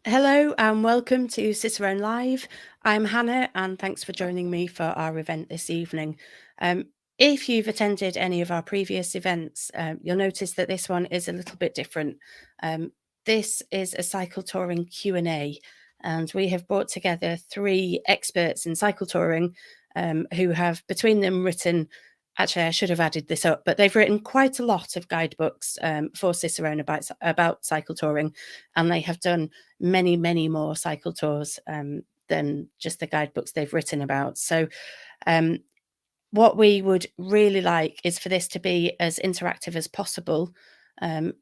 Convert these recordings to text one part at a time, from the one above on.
Hello and welcome to Cicerone Live. I'm Hannah and thanks for joining me for our event this evening. If you've attended any of our previous events, you'll notice that this one is a little bit different. This is a cycle touring Q&A, and we have brought together 3 experts in cycle touring who have between them written, actually I should have added this up, but they've written quite a lot of guidebooks for Cicerone about cycle touring, and they have done many, many more cycle tours than just the guidebooks they've written about. So what we would really like is for this to be as interactive as possible.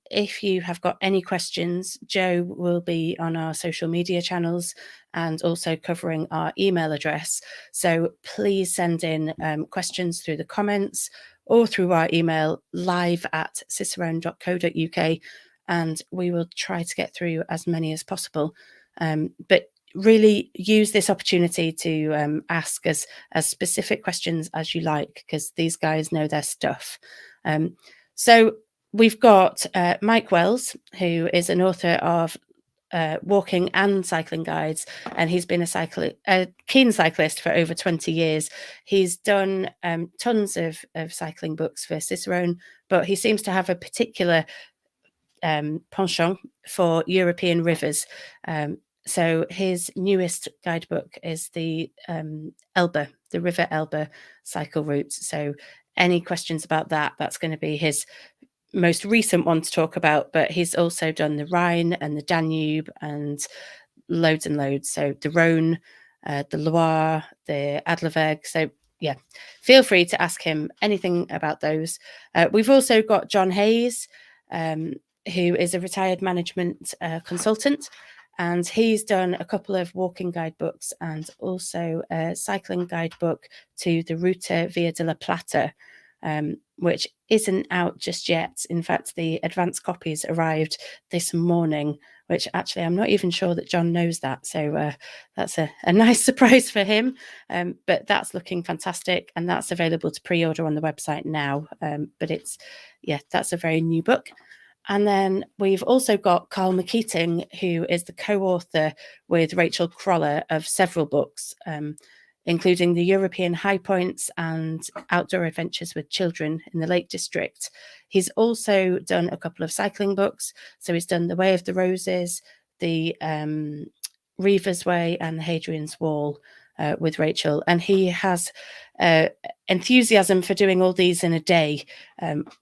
If you have got any questions, Joe will be on our social media channels and also covering our email address. So please send in questions through the comments or through our email live@cicerone.co.uk, and we will try to get through as many as possible. But really use this opportunity to ask as specific questions as you like, because these guys know their stuff. So we've got Mike Wells, who is an author of walking and cycling guides, and he's been a keen cyclist for over 20 years. He's done tons of cycling books for Cicerone, but he seems to have a particular penchant for European rivers. So his newest guidebook is the Elbe, the River Elbe cycle route. So any questions about that, that's going to be his most recent one to talk about, but he's also done the Rhine and the Danube and loads and loads. So the Rhone, the Loire, the Adlerweg. So yeah, feel free to ask him anything about those. We've also got John Hayes, who is a retired management consultant, and he's done a couple of walking guidebooks and also a cycling guidebook to the Route Via de la Plata, which isn't out just yet. In fact, the advanced copies arrived this morning, which actually I'm not even sure that John knows that. So that's a nice surprise for him. But that's looking fantastic, and that's available to pre-order on the website now. But that's a very new book. And then we've also got Carl McKeating, who is the co-author with Rachel Croller of several books, including the European High Points and Outdoor Adventures with Children in the Lake District. He's also done a couple of cycling books. So he's done The Way of the Roses, the Reaver's Way, and the Hadrian's Wall with Rachel. And he has enthusiasm for doing all these in a day,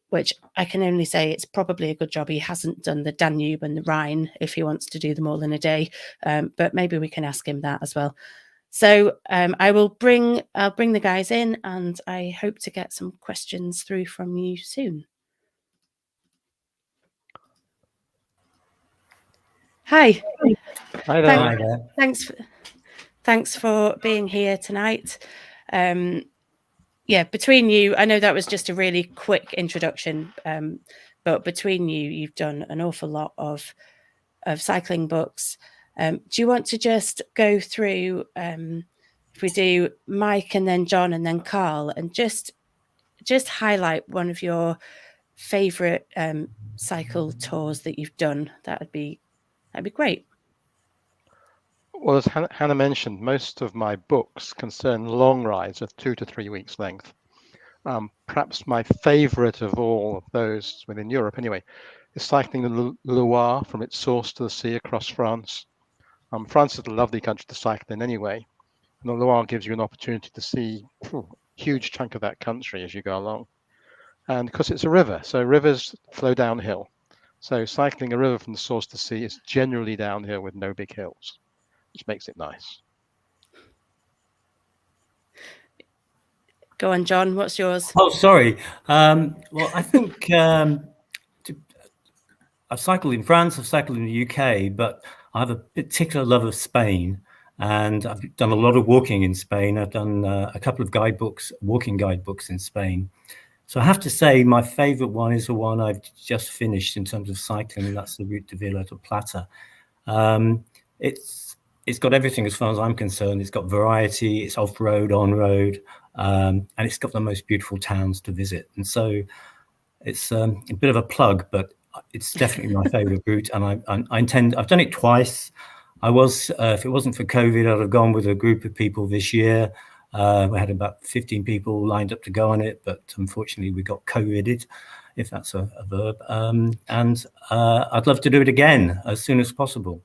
which I can only say it's probably a good job he hasn't done the Danube and the Rhine if he wants to do them all in a day. But maybe we can ask him that as well. So I'll bring the guys in, and I hope to get some questions through from you soon. Hi. Hi there. Hi there. Thanks for being here tonight. Between you, I know that was just a really quick introduction, but between you, you've done an awful lot of cycling books. Do you want to just go through, if we do Mike and then John and then Carl, and just highlight one of your favorite cycle tours that you've done? That'd be great. Well, as Hannah mentioned, most of my books concern long rides of 2 to 3 weeks length. Perhaps my favorite of all of those within Europe anyway is cycling the Loire from its source to the sea across France. France is a lovely country to cycle in anyway, and the Loire gives you an opportunity to see a huge chunk of that country as you go along. And because it's a river, so rivers flow downhill. So cycling a river from the source to the sea is generally downhill with no big hills, which makes it nice. Go on, John, what's yours? Oh, sorry. Well, I think I've cycled in France, I've cycled in the UK, but I have a particular love of Spain, and I've done a lot of walking in Spain. I've done a couple of walking guidebooks in Spain. So I have to say my favorite one is the one I've just finished in terms of cycling, and that's the Route Via de la Plata. It's got everything as far as I'm concerned. It's got variety, it's off-road, on-road, and it's got the most beautiful towns to visit. And so it's a bit of a plug, but it's definitely my favorite route. And I've done it twice. I was, if it wasn't for COVID, I'd have gone with a group of people this year. We had about 15 people lined up to go on it, but unfortunately we got COVIDed, if that's a verb. And I'd love to do it again as soon as possible.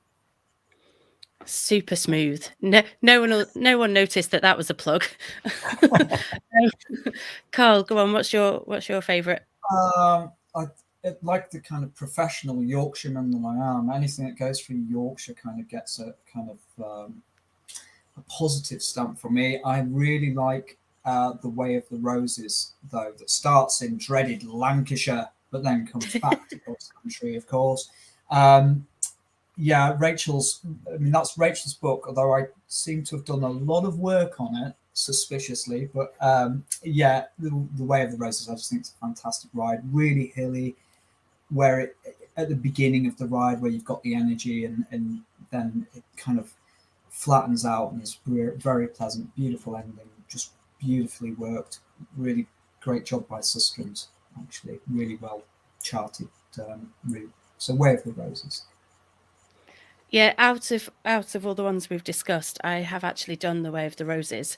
Super smooth. No one noticed that was a plug. Carl, go on. What's your favourite? I like the kind of professional Yorkshireman that I am. Anything that goes through Yorkshire kind of gets a kind of a positive stamp for me. I really like The Way of the Roses, though, that starts in dreaded Lancashire, but then comes back to God's country, of course. Yeah, that's Rachel's book, although I seem to have done a lot of work on it, suspiciously. But yeah, the Way of the Roses, I just think it's a fantastic ride. Really hilly, where it at the beginning of the ride, where you've got the energy, and then it kind of flattens out, and it's very pleasant, beautiful ending, just beautifully worked. Really great job by Sustrans, actually. Really well charted route. So Way of the Roses. Yeah, out of all the ones we've discussed, I have actually done The Way of the Roses,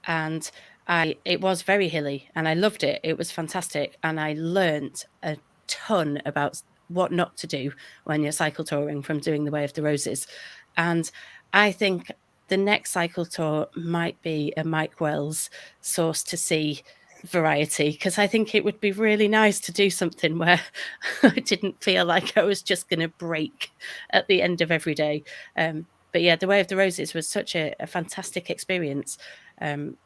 and it was very hilly, and I loved it. It was fantastic, and I learnt a ton about what not to do when you're cycle touring from doing The Way of the Roses. And I think the next cycle tour might be a Mike Wells Source to Sea variety, because I think it would be really nice to do something where I didn't feel like I was just going to break at the end of every day. But yeah, The Way of the Roses was such a fantastic experience. I'm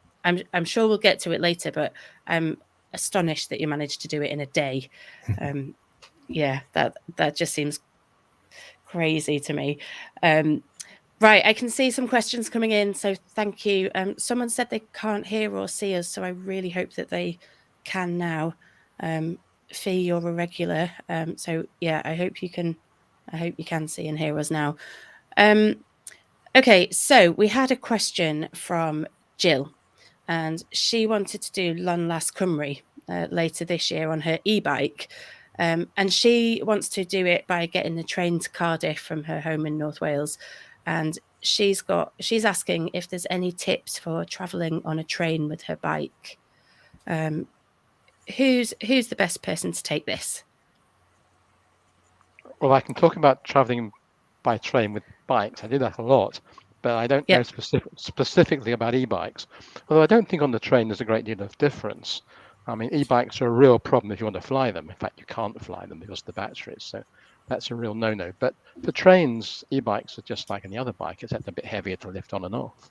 sure we'll get to it later, but I'm astonished that you managed to do it in a day. Yeah, that just seems crazy to me. Right, I can see some questions coming in, so thank you. Someone said they can't hear or see us, so I really hope that they can now. Fee, you're a regular, so yeah, I hope you can see and hear us now. Okay, so we had a question from Jill, and she wanted to do Lôn Las Cymru later this year on her e-bike. And she wants to do it by getting the train to Cardiff from her home in North Wales. And she's asking if there's any tips for traveling on a train with her bike. Who's the best person to take this? Well, I can talk about traveling by train with bikes. I do that a lot, but I don't know specifically about e-bikes. Although I don't think on the train there's a great deal of difference. I mean, e-bikes are a real problem if you want to fly them. In fact, you can't fly them because of the batteries. So that's a real no-no. But for trains, e-bikes are just like any other bike, except a bit heavier to lift on and off.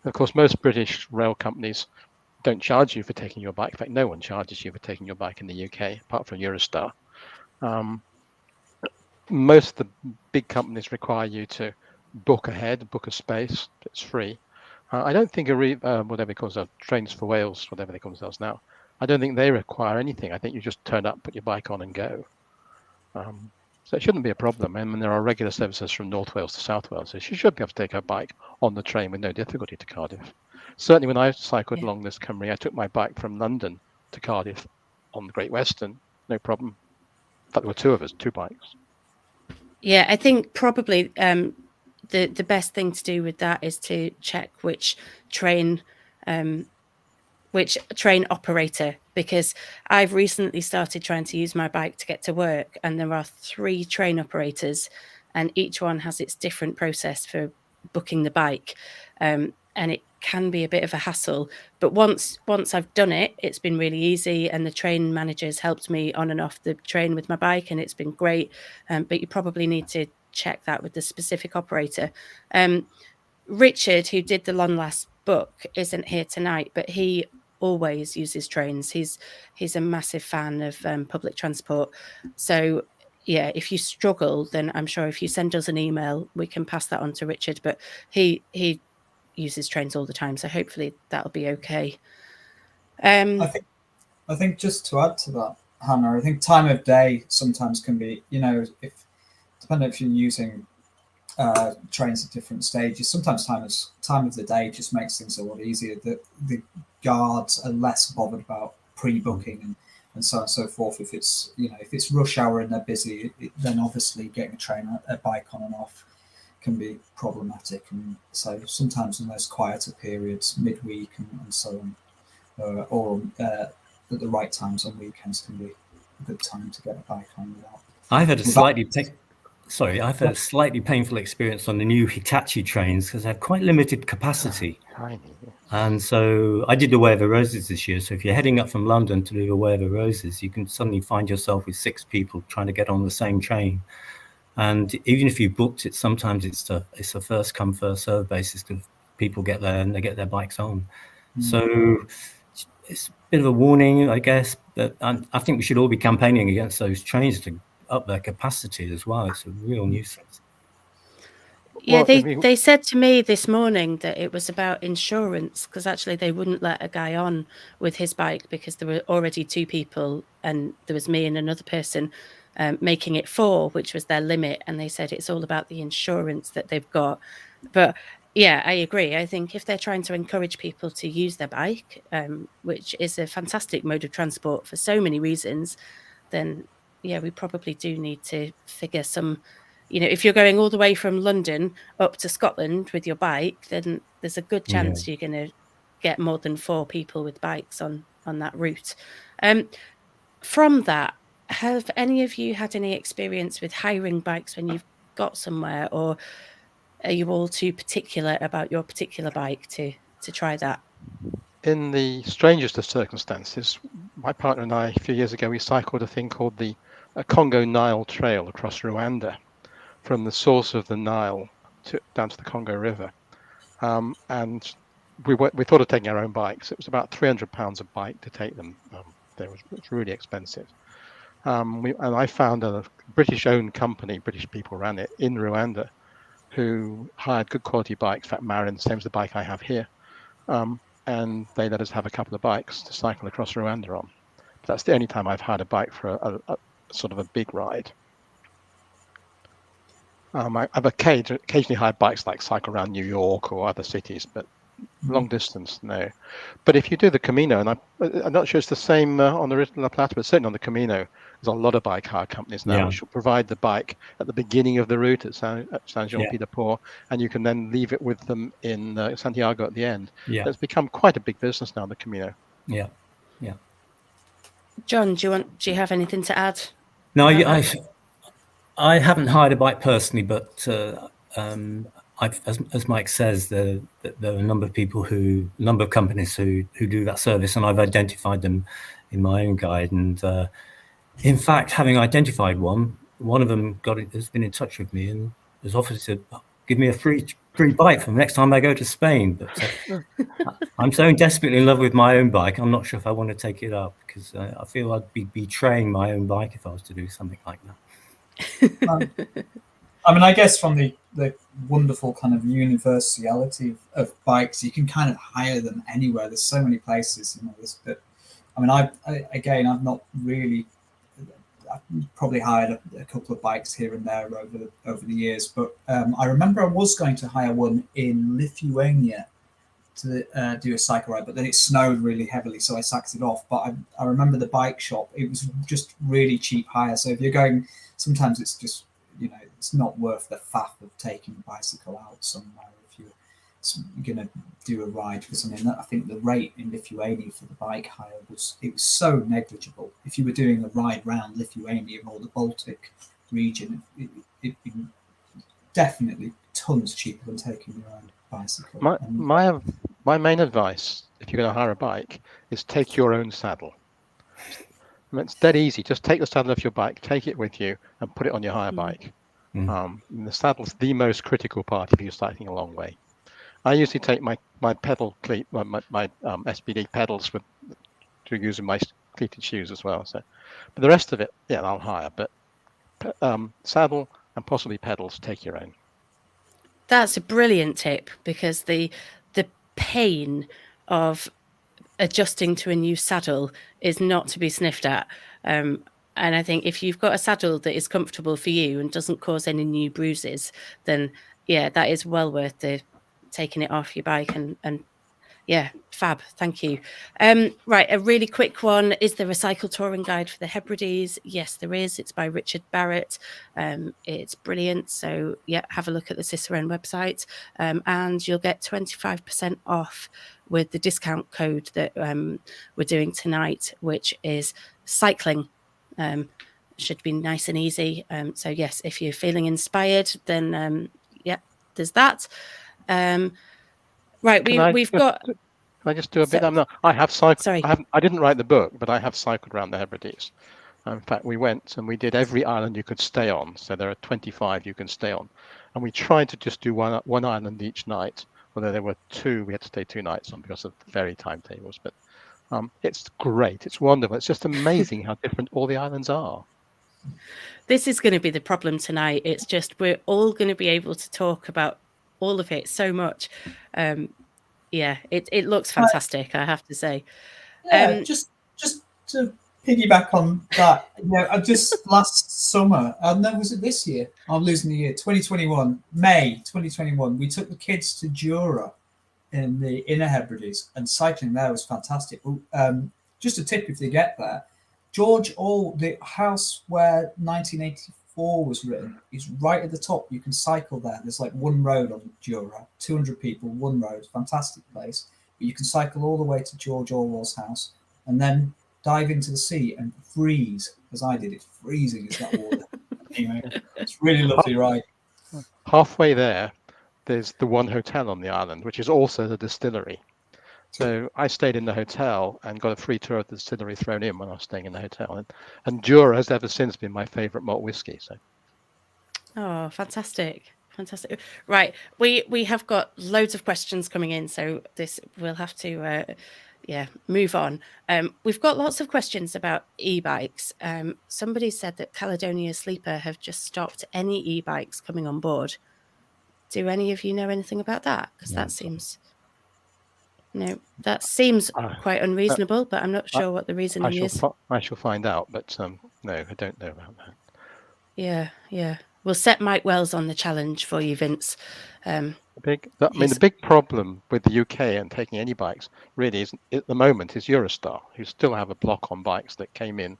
Of course, most British rail companies don't charge you for taking your bike. In fact, no one charges you for taking your bike in the UK, apart from Eurostar. Most of the big companies require you to book ahead, book a space. It's free. I don't think whatever it calls Trains for Wales, whatever they call themselves now, I don't think they require anything. I think you just turn up, put your bike on and go. So it shouldn't be a problem. I mean, there are regular services from North Wales to South Wales, so she should be able to take her bike on the train with no difficulty to Cardiff. Certainly when I cycled along this Cymru, I took my bike from London to Cardiff on the Great Western, no problem. In fact, there were two of us, two bikes. Yeah, I think probably the best thing to do with that is to check which train operator, because I've recently started trying to use my bike to get to work, and there are 3 train operators, and each one has its different process for booking the bike, and it can be a bit of a hassle. But once I've done it, it's been really easy, and the train managers helped me on and off the train with my bike, and it's been great. But you probably need to check that with the specific operator. Richard, who did the Lôn Las book, isn't here tonight, but he always uses trains. He's a massive fan of public transport. So yeah, if you struggle, then I'm sure if you send us an email, we can pass that on to Richard. But he uses trains all the time, so hopefully that'll be okay. I think just to add to that, Hannah, I think time of day sometimes can be, depending if you're using trains at different stages, sometimes time of the day just makes things a lot easier. The guards are less bothered about pre-booking and so on and so forth. If it's rush hour and they're busy, then obviously getting a bike on and off can be problematic, and so sometimes in those quieter periods, midweek and so on, or at the right times on weekends can be a good time to get a bike on without. I've had a slightly painful experience on the new Hitachi trains because they have quite limited capacity. Tiny. And so I did the Way of the Roses this year. So if you're heading up from London to do the Way of the Roses, you can suddenly find yourself with 6 people trying to get on the same train. And even if you booked it, sometimes it's a first come, first serve basis because people get there and they get their bikes on. So it's a bit of a warning, I guess, but I think we should all be campaigning against those trains to up their capacity as well. It's a real nuisance. Yeah, Well, they said to me this morning that it was about insurance, because actually they wouldn't let a guy on with his bike because there were already 2 people and there was me and another person making it 4, which was their limit. And they said it's all about the insurance that they've got. But yeah, I agree. I think if they're trying to encourage people to use their bike, which is a fantastic mode of transport for so many reasons, then yeah, we probably do need to figure some, if you're going all the way from London up to Scotland with your bike, then there's a good chance you're going to get more than 4 people with bikes on that route. From that, have any of you had any experience with hiring bikes when you've got somewhere, or are you all too particular about your particular bike to try that? in the strangest of circumstances, my partner and I, a few years ago, we cycled a thing called the Congo Nile Trail across Rwanda, from the source of the Nile down to the Congo River. And we thought of taking our own bikes. It was about £300 a bike to take them. It was really expensive. And I found a British-owned company, British people ran it, in Rwanda, who hired good quality bikes, in fact, Marin, same as the bike I have here. And they let us have a couple of bikes to cycle across Rwanda on. But that's the only time I've had a bike for a sort of a big ride. I've occasionally hired bikes like cycle around New York or other cities, but long distance, no. But if you do the Camino, and I'm not sure it's the same on the Ruta de la Plata, but certainly on the Camino, there's a lot of bike hire companies now which will provide the bike at the beginning of the route at Saint-Jean-Pied-de-Port, and you can then leave it with them in Santiago at the end. Yeah. It's become quite a big business now, the Camino. Yeah. John, do you have anything to add? No, I haven't hired a bike personally, but as Mike says, there are a number of companies who do that service, and I've identified them in my own guide. And in fact, having identified one of them has been in touch with me and has offered to give me a free bike for the next time I go to Spain. But I'm so desperately in love with my own bike, I'm not sure if I want to take it up, because I feel I'd be betraying my own bike if I was to do something like that. I guess from the wonderful kind of universality of bikes, you can kind of hire them anywhere. There's so many places, but I've not really. I've probably hired a couple of bikes here and there over the years, but I remember I was going to hire one in Lithuania to do a cycle ride, but then it snowed really heavily, so I sacked it off. But I remember the bike shop; it was just really cheap hire. So if you're going, sometimes it's just it's not worth the faff of taking a bicycle out somewhere if you're going to do a ride, because I think the rate in Lithuania for the bike hire was so negligible. If you were doing a ride around Lithuania or the Baltic region, it'd be definitely tons cheaper than taking your own bicycle. My main advice, if you're going to hire a bike, is take your own saddle. It's dead easy. Just take the saddle off your bike, take it with you, and put it on your hire bike. The saddle's the most critical part if you're cycling a long way. I usually take my pedal cleat, my SBD pedals to use in my cleated shoes as well. So, but the rest of it, I'll hire. But saddle and possibly pedals, take your own. That's a brilliant tip, because the pain of adjusting to a new saddle is not to be sniffed at. And I think if you've got a saddle that is comfortable for you and doesn't cause any new bruises, then that is well worth taking it off your bike and Yeah, fab. Thank you. Right, a really quick one. Is there a cycle touring guide for the Hebrides? Yes, there is. It's by Richard Barrett. It's brilliant. So yeah, have a look at the Cicerone website, and you'll get 25% off with the discount code that we're doing tonight, which is cycling. Should be nice and easy. So yes, if you're feeling inspired, then yeah, there's that. Right, we've got. Can I just do a So- bit? I have cycled. Sorry. I didn't write the book, but I have cycled around the Hebrides. In fact, we went and we did every island you could stay on. So there are 25 you can stay on, and we tried to just do one island each night. Although there were two, we had to stay 2 nights on because of the ferry timetables. But it's great. It's wonderful. It's just amazing how different all the islands are. This is going to be the problem tonight. It's just we're all going to be able to talk about all of it so much. Yeah, it looks fantastic, I have to say. Yeah, just to piggyback on that, I just last summer, and then was it this year? I'm losing the year. 2021, May 2021. We took the kids to Jura in the Inner Hebrides, and cycling there was fantastic. Just a tip if they get there, George Orwell, the house where 1984 was written, is right at the top. You can cycle there. There's like one road on Jura, 200 people, one road, fantastic place. But you can cycle all the way to George Orwell's house and then dive into the sea and freeze, as I did. It's freezing as that water. Anyway, it's really lovely ride. Halfway there's the one hotel on the island, which is also the distillery. So I stayed in the hotel and got a free tour of the distillery thrown in when I was staying in the hotel. And Jura has ever since been my favourite malt whiskey. So. Oh, fantastic. Fantastic. Right. We have got loads of questions coming in, so we'll have to move on. We've got lots of questions about e-bikes. Somebody said that Caledonia Sleeper have just stopped any e-bikes coming on board. Do any of you know anything about that? Because that seems quite unreasonable, but I'm not sure what the reasoning is. I shall find out, but no, I don't know about that. Yeah. We'll set Mike Wells on the challenge for you, Vince. The big problem with the UK and taking any bikes really is at the moment is Eurostar, who still have a block on bikes that came in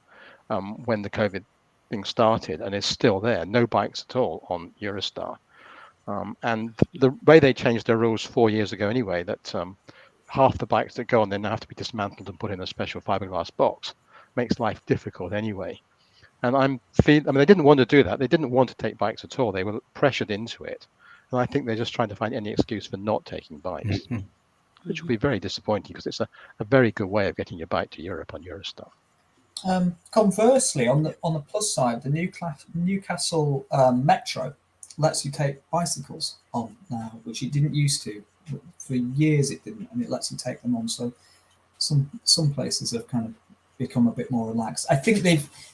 when the COVID thing started and is still there. No bikes at all on Eurostar. And the way they changed their rules 4 years ago anyway, that half the bikes that go on there now have to be dismantled and put in a special fiberglass box, makes life difficult anyway. And they didn't want to do that. They didn't want to take bikes at all. They were pressured into it. And I think they're just trying to find any excuse for not taking bikes, which will be very disappointing because it's a very good way of getting your bike to Europe on Eurostar. Conversely, on the plus side, the Newcastle Metro lets you take bicycles on now, which it didn't used to. For years it didn't, and it lets you take them on. So some places have kind of become a bit more relaxed. I think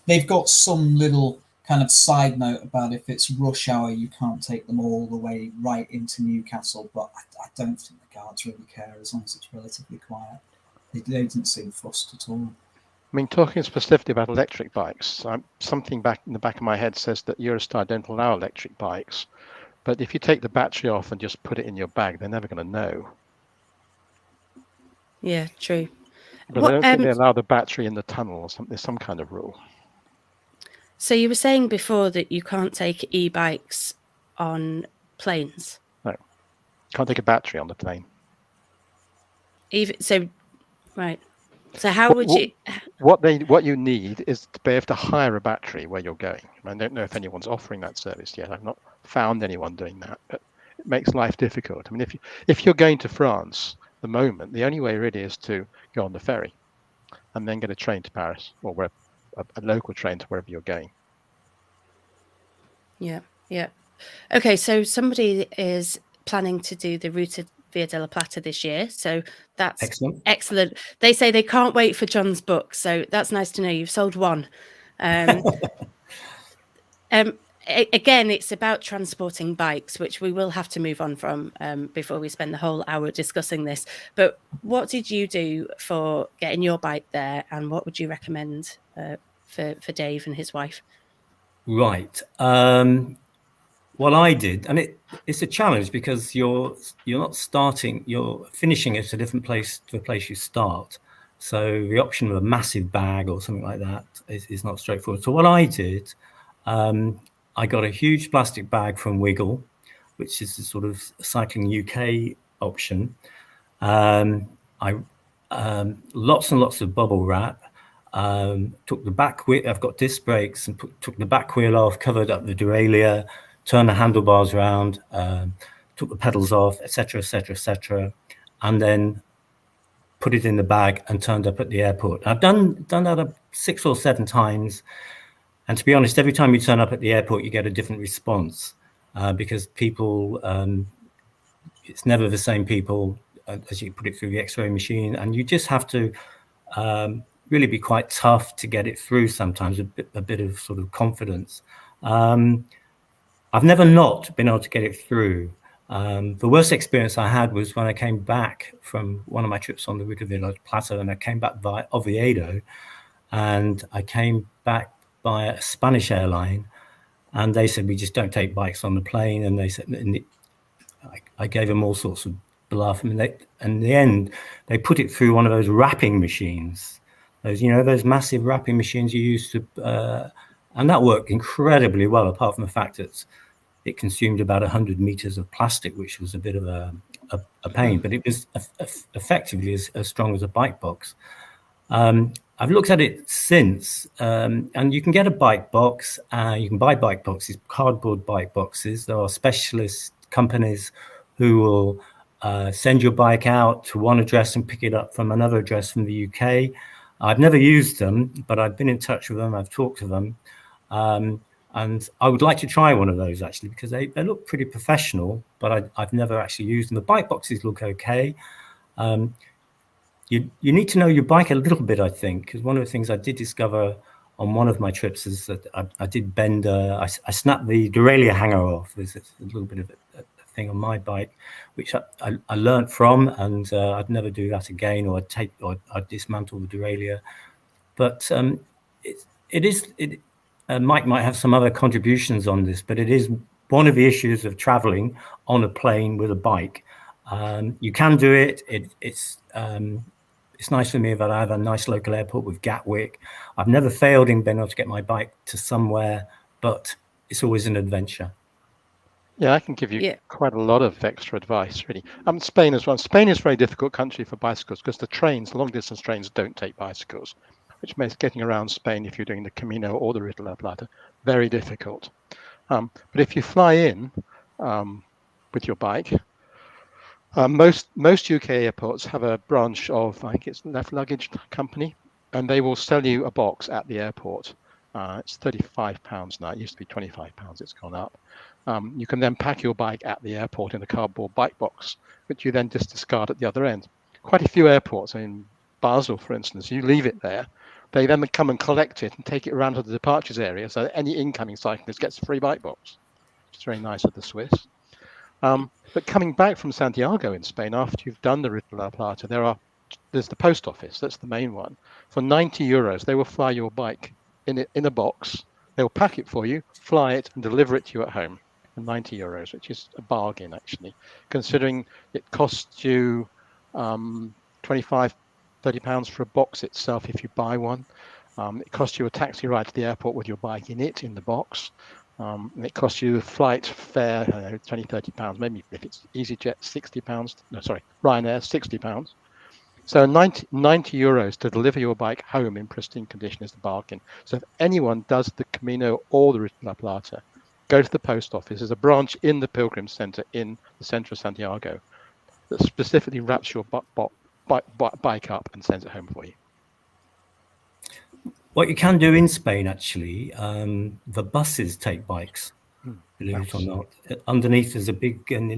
they've got some little kind of side note about if it's rush hour, you can't take them all the way right into Newcastle, but I don't think the guards really care as long as it's relatively quiet. They didn't seem fussed at all. I mean, talking specifically about electric bikes, something back in the back of my head says that Eurostar don't allow electric bikes, but if you take the battery off and just put it in your bag, they're never going to know. Yeah, true. But I don't think they allow the battery in the tunnel or something. There's some kind of rule. So you were saying before that you can't take e-bikes on planes? No, can't take a battery on the plane. Right. So how would you? What you need is to be able to hire a battery where you're going. I don't know if anyone's offering that service yet. I've not found anyone doing that, but it makes life difficult. I mean, if you're going to France, at the moment, the only way really is to go on the ferry, and then get a train to Paris or a local train to wherever you're going. Yeah. Okay, so somebody is planning to do the Ruta Via della Plata this year, so that's excellent. They say they can't wait for John's book, so that's nice to know. You've sold one. Again, it's about transporting bikes, which we will have to move on from before we spend the whole hour discussing this. But what did you do for getting your bike there, and what would you recommend for Dave and his wife? Right. what I did, and it's a challenge because you're not starting, you're finishing at a different place to the place you start. So the option of a massive bag or something like that is not straightforward. So what I did, I got a huge plastic bag from Wiggle, which is the sort of Cycling UK option. Lots and lots of bubble wrap. Took the back wheel. I've got disc brakes, and took the back wheel off, covered up the derailleur, turned the handlebars around, took the pedals off, etc., etc., etc., and then put it in the bag and turned up at the airport. I've done that 6 or 7 times, and to be honest, every time you turn up at the airport, you get a different response because people. It's never the same people as you put it through the X-ray machine, and you just have to really be quite tough to get it through. Sometimes a bit of sort of confidence. I've never not been able to get it through. The worst experience I had was when I came back from one of my trips on the Ruta de la Plata, and I came back via Oviedo, and I came back by a Spanish airline, and they said, we just don't take bikes on the plane. And they said, I gave them all sorts of bluff. I mean, in the end, they put it through one of those wrapping machines. Those massive wrapping machines you use to, and that worked incredibly well, apart from the fact that it consumed about 100 meters of plastic, which was a bit of a pain, but it was effectively as strong as a bike box. I've looked at it since, and you can get a bike box. You can buy bike boxes, cardboard bike boxes. There are specialist companies who will send your bike out to one address and pick it up from another address from the UK. I've never used them, but I've been in touch with them. I've talked to them. And I would like to try one of those, actually, because they look pretty professional, but I've never actually used them. The bike boxes look okay. You need to know your bike a little bit, I think, because one of the things I did discover on one of my trips is that I did bend, I snapped the derailleur hanger off. There's a little bit of a thing on my bike, which I learned from, and I'd never do that again, or I'd dismantle the derailleur. But Mike might have some other contributions on this, but it is one of the issues of traveling on a plane with a bike. You can do it. It's nice for me that I have a nice local airport with Gatwick. I've never failed in being able to get my bike to somewhere, but it's always an adventure. Yeah, I can give you quite a lot of extra advice, really. Spain as well. Spain is a very difficult country for bicycles because the long distance trains don't take bicycles, which makes getting around Spain, if you're doing the Camino or the Ruta de la Plata, very difficult. But if you fly in with your bike, most UK airports have a branch of, I think it's Left Luggage Company, and they will sell you a box at the airport. It's £35 now. It used to be £25. It's gone up. You can then pack your bike at the airport in a cardboard bike box, which you then just discard at the other end. Quite a few airports, in Basel, for instance, you leave it there. They then come and collect it and take it around to the departures area, so that any incoming cyclist gets a free bike box, which is very nice of the Swiss. But coming back from Santiago in Spain, after you've done the Ruta de la Plata, there's the post office. That's the main one. For €90, they will fly your bike in a box. They'll pack it for you, fly it, and deliver it to you at home for €90, which is a bargain, actually, considering it costs you £25, £30 for a box itself if you buy one. It costs you a taxi ride to the airport with your bike in the box. And it costs you the flight fare, £20, £30, maybe if it's EasyJet, £60. No, sorry, Ryanair, £60. So €90 to deliver your bike home in pristine condition is the bargain. So if anyone does the Camino or the Ruta de la Plata, go to the post office. There's a branch in the Pilgrim Center in the center of Santiago that specifically wraps your bike up and sends it home for you. What you can do in Spain, actually, the buses take bikes, believe it or not. Underneath there's a big, in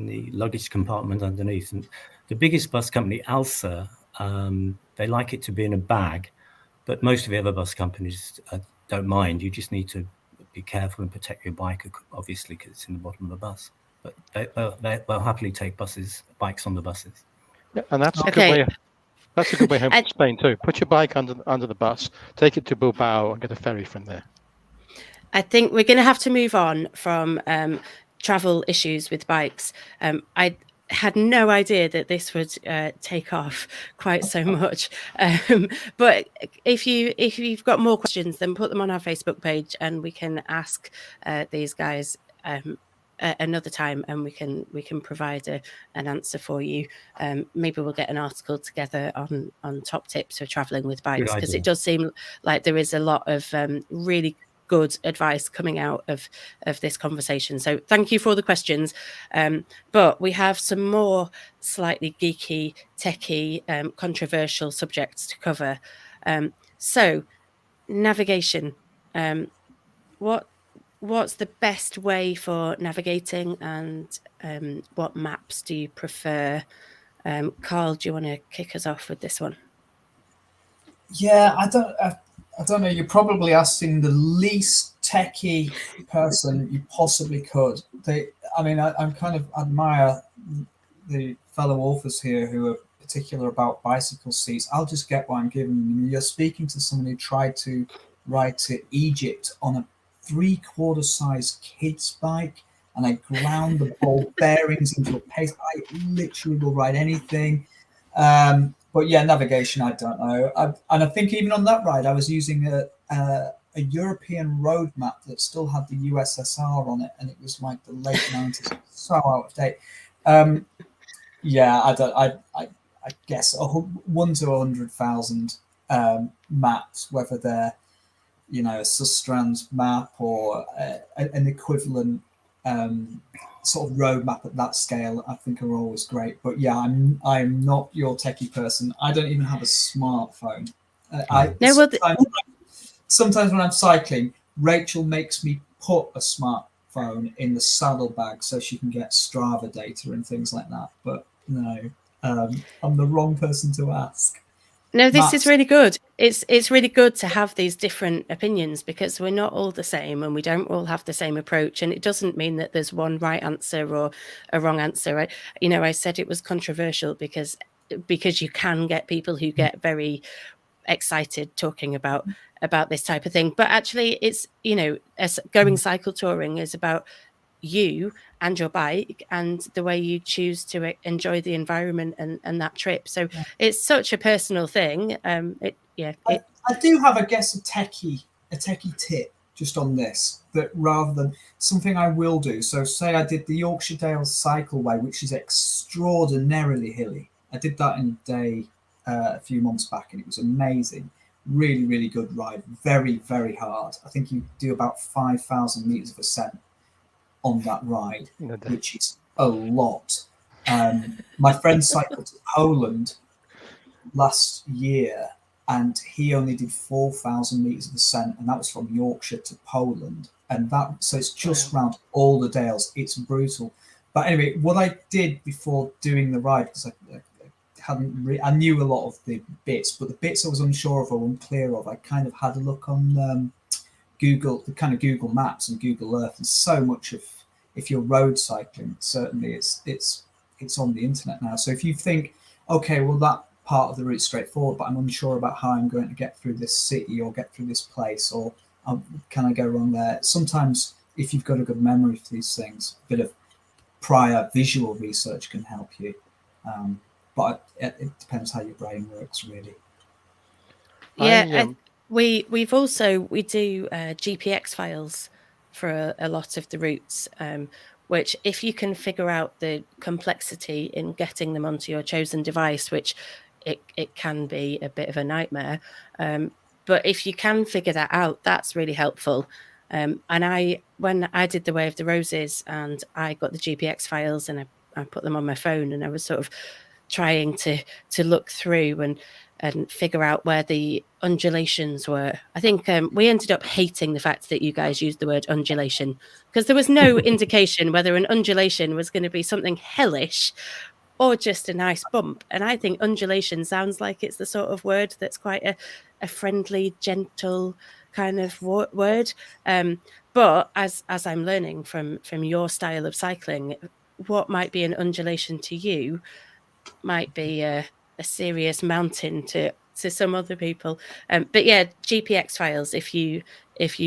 the luggage compartment underneath, and the biggest bus company, Alsa, they like it to be in a bag, but most of the other bus companies don't mind. You just need to be careful and protect your bike, obviously, because it's in the bottom of the bus. But they'll happily take bikes on the buses. Yeah, and that's a good way. That's a good way home from Spain too. Put your bike under the bus, take it to Bilbao, and get a ferry from there. I think we're going to have to move on from travel issues with bikes. I had no idea that this would take off quite so much. But if you've got more questions, then put them on our Facebook page, and we can ask these guys another time, and we can provide an answer for you. Maybe we'll get an article together on top tips for traveling with bikes, because it does seem like there is a lot of really good advice coming out of this conversation. So thank you for all the questions. But we have some more slightly geeky, techie, controversial subjects to cover. So navigation. What's the best way for navigating, and what maps do you prefer? Carl, do you want to kick us off with this one? Yeah, I don't know. You're probably asking the least techie person you possibly could. I'm kind of admire the fellow authors here who are particular about bicycle seats. I'll just get what I'm given. You're speaking to someone who tried to ride to Egypt on a 3/4 size kid's bike, and I ground the ball bearings into a pace. I literally will ride anything. But yeah, navigation, I don't know. And I think even on that ride, I was using a European road map that still had the USSR on it, and it was like the late 90s, so out of date. Yeah, I guess 1 to 100,000 maps, whether they're a Sustrans map or an equivalent sort of roadmap at that scale, I think are always great. But yeah, I'm not your techie person. I don't even have a smartphone. Sometimes when I'm cycling, Rachel makes me put a smartphone in the saddlebag so she can get Strava data and things like that. But no, I'm the wrong person to ask. No, this is really good. It's really good to have these different opinions, because we're not all the same, and we don't all have the same approach. And it doesn't mean that there's one right answer or a wrong answer. I said it was controversial because you can get people who get very excited talking about this type of thing. But actually, it's as going cycle touring is about you and your bike and the way you choose to enjoy the environment and that trip. So it's such a personal thing. I do have, I guess, a techie tip just on this, that rather than something I will do. So say I did the Yorkshire Dales Cycleway, which is extraordinarily hilly. I did that in a day a few months back, and it was amazing. Really, really good ride. Very, very hard. I think you do about 5,000 meters of ascent on that ride, which is a lot. My friend cycled to Poland last year, and he only did 4,000 meters of ascent, and that was from Yorkshire to Poland. And so it's just around all the Dales. It's brutal. But anyway, what I did before doing the ride, because I knew a lot of the bits, but the bits I was unsure of or unclear of, I kind of had a look on Google Maps and Google Earth, and so much of, if you're road cycling, certainly it's on the internet now. So if you think, okay, well, that part of the route's straightforward, but I'm unsure about how I'm going to get through this city or get through this place, or can I go wrong there? Sometimes if you've got a good memory for these things, a bit of prior visual research can help you. But it depends how your brain works, really. Yeah, we do GPX files for a lot of the routes, which, if you can figure out the complexity in getting them onto your chosen device, which it can be a bit of a nightmare, but if you can figure that out, that's really helpful. And when I did the Way of the Roses, and I got the GPX files and I put them on my phone, and I was sort of trying to look through and figure out where the undulations were. I think we ended up hating the fact that you guys used the word undulation, because there was no indication whether an undulation was going to be something hellish or just a nice bump. And I think undulation sounds like it's the sort of word that's quite a friendly, gentle kind of word. But as I'm learning from your style of cycling, what might be an undulation to you might be a serious mountain to to some other people. But yeah, GPX files, if you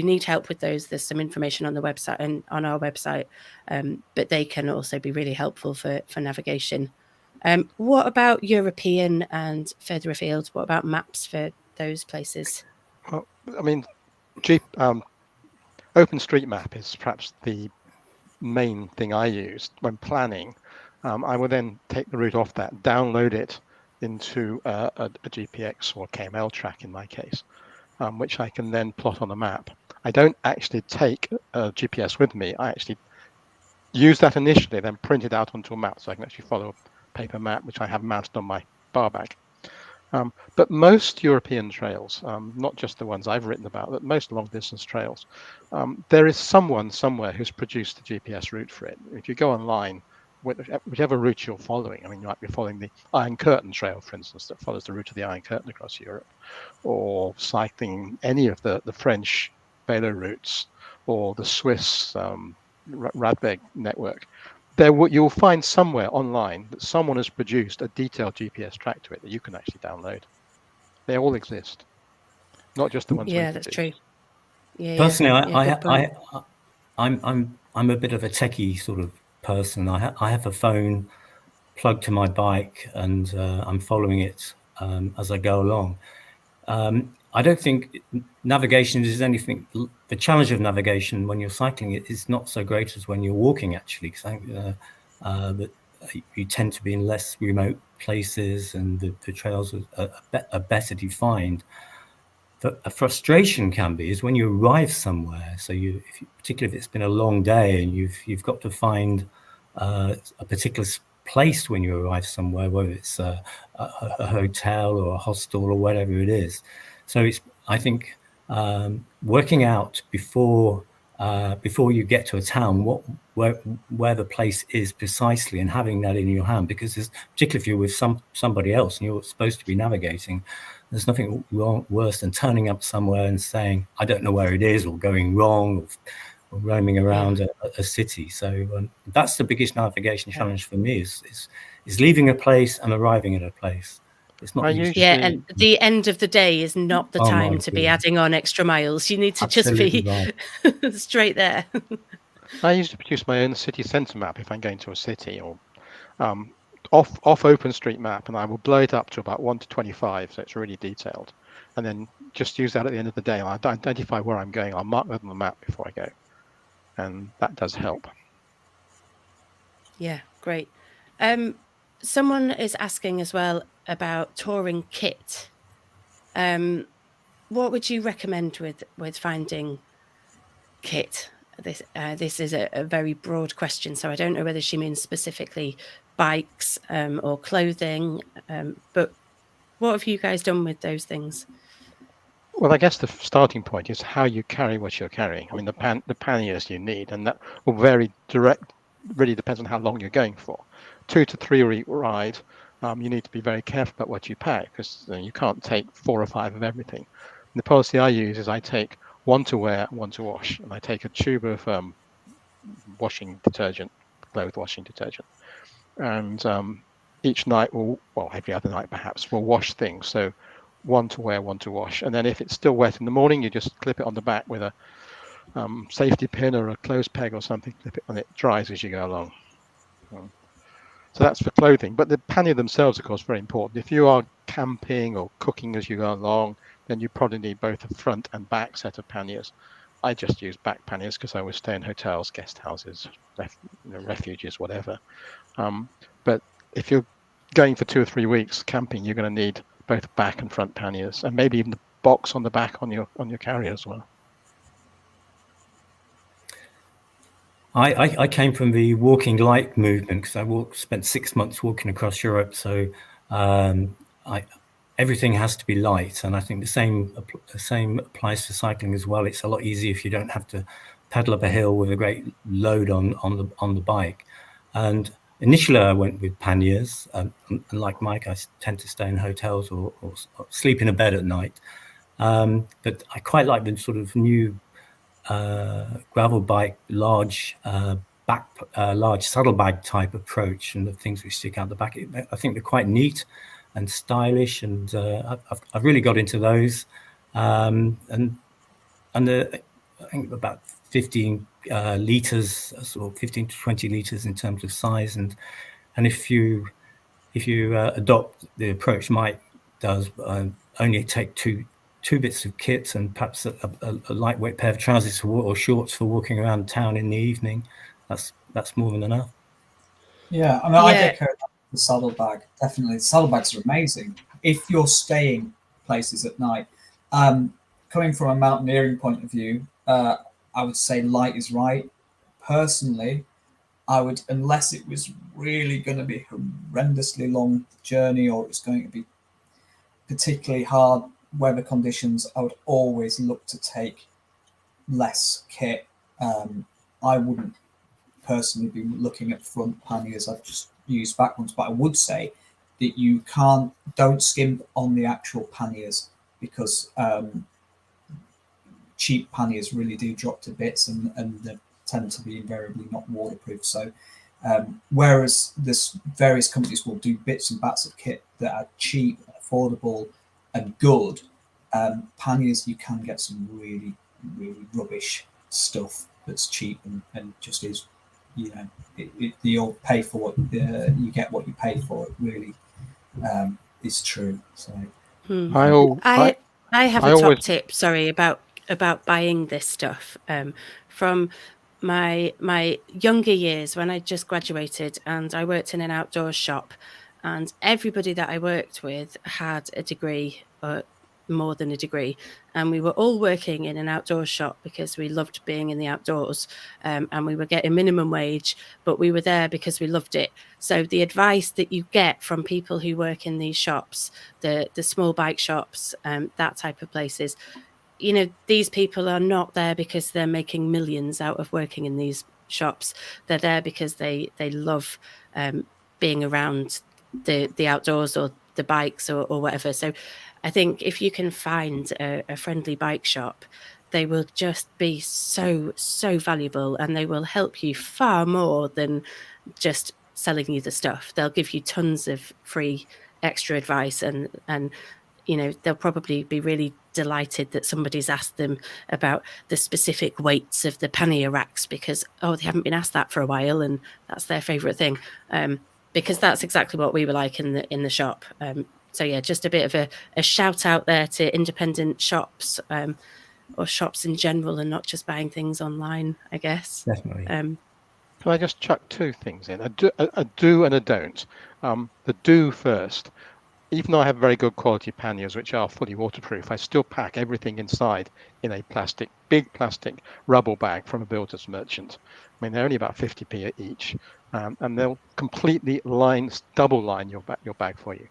need help with those, there's some information on the website and on our website, but they can also be really helpful for navigation. What about European and further afield? What about maps for those places? Well, I mean, OpenStreetMap is perhaps the main thing I use when planning. I will then take the route off that, download it into a GPX or KML track in my case, which I can then plot on a map. I don't actually take a GPS with me. I actually use that initially, then print it out onto a map so I can actually follow a paper map, which I have mounted on my bar bag. But most European trails, not just the ones I've written about, but most long distance trails, there is someone somewhere who's produced a GPS route for it. If you go online, whichever route you're following, I mean, you might be following the Iron Curtain Trail, for instance, that follows the route of the Iron Curtain across Europe, or cycling any of the French Velo routes, or the Swiss Radweg network. You'll find somewhere online that someone has produced a detailed GPS track to it that you can actually download. They all exist, not just the ones. Yeah, that's true. Yeah. Personally, yeah, I'm a bit of a techie sort of person. I have a phone plugged to my bike, and I'm following it as I go along. I don't think navigation is anything. The challenge of navigation when you're cycling is not so great as when you're walking, actually, because I think that you tend to be in less remote places, and the trails are better defined. A frustration can be is when you arrive somewhere. So particularly if it's been a long day and you've got to find a particular place when you arrive somewhere, whether it's a hotel or a hostel or whatever it is. So I think working out before you get to a town where the place is precisely, and having that in your hand, because particularly if you're with somebody else and you're supposed to be navigating, there's nothing worse than turning up somewhere and saying, I don't know where it is, or going wrong, or roaming around a city. So that's the biggest navigation challenge for me is leaving a place and arriving at a place. It's not and the end of the day is not the time to be adding on extra miles. You need to Absolutely just be straight there. I used to produce my own city centre map if I'm going to a city, or off OpenStreetMap, and I will blow it up to about 1 to 25, so it's really detailed, and then just use that at the end of the day. I'll identify where I'm going. I'll mark that on the map before I go, and that does help. Yeah, great. Someone is asking as well about touring kit. What would you recommend with finding kit? This is a very broad question, so I don't know whether she means specifically bikes or clothing, but what have you guys done with those things? Well, I guess the starting point is how you carry what you're carrying. I mean, the panniers you need, and that will vary really depends on how long you're going for. 2 to 3 week ride, you need to be very careful about what you pack, because you can't take 4 or 5 of everything. And the policy I use is I take 1 to wear, 1 to wash, and I take a tube of washing detergent, clothes washing detergent, and each night every other night perhaps, we'll wash things. So 1 to wear, 1 to wash, and then if it's still wet in the morning, you just clip it on the back with a safety pin or a clothes peg or something, clip it, and it dries as you go along. So that's for clothing, but the pannier themselves, of course, very important. If you are camping or cooking as you go along, then you probably need both a front and back set of panniers. I just use back panniers because I always stay in hotels, guest houses, refuges, whatever. But if you're going for 2 or 3 weeks camping, you're going to need both back and front panniers, and maybe even the box on the back on your carrier as well. I came from the walking light movement because I spent 6 months walking across Europe. So everything has to be light, and I think the same applies to cycling as well. It's a lot easier if you don't have to pedal up a hill with a great load on the bike. And initially, I went with panniers, and like Mike, I tend to stay in hotels or sleep in a bed at night. But I quite like the sort of new gravel bike, large saddlebag type approach, and the things which stick out the back. I think they're quite neat. and stylish, and I've really got into those. And I think about 15 liters, sort of 15 to 20 liters in terms of size, and if you adopt the approach Mike does, only take two bits of kit and perhaps a lightweight pair of trousers or shorts for walking around town in the evening, that's more than enough. Yeah, I mean, I echo the saddlebag. Definitely, saddlebags are amazing if you're staying places at night. Coming from a mountaineering point of view, I would say light is right. Personally, I would, unless it was really going to be a horrendously long journey or it's going to be particularly hard weather conditions, I would always look to take less kit. I wouldn't personally be looking at front panniers. I've just used back ones, but I would say that don't skimp on the actual panniers, because cheap panniers really do drop to bits, and they tend to be invariably not waterproof. So whereas there's various companies will do bits and bats of kit that are cheap, affordable and good, panniers, you can get some really, really rubbish stuff that's cheap and just is, you'll pay for what you get, what you pay for. It really is true. So I have a always top tip. Sorry, about buying this stuff from my younger years when I just graduated, and I worked in an outdoors shop, and everybody that I worked with had a degree or more than a degree, and we were all working in an outdoors shop because we loved being in the outdoors, and we were getting minimum wage, but we were there because we loved it. So the advice that you get from people who work in these shops, the small bike shops, that type of places, these people are not there because they're making millions out of working in these shops. They're there because they love being around the outdoors or the bikes or whatever. So I think if you can find a friendly bike shop, they will just be so valuable, and they will help you far more than just selling you the stuff. They'll give you tons of free extra advice, and they'll probably be really delighted that somebody's asked them about the specific weights of the pannier racks, because they haven't been asked that for a while, and that's their favorite thing, because that's exactly what we were like in the shop. So yeah, just a bit of a shout out there to independent shops, or shops in general, and not just buying things online, I guess. Definitely. Can I just chuck two things in? A do and a don't. The do first. Even though I have very good quality panniers, which are fully waterproof, I still pack everything inside in a big plastic rubble bag from a builder's merchant. I mean, they're only about 50p each, and they'll completely double line your bag for you.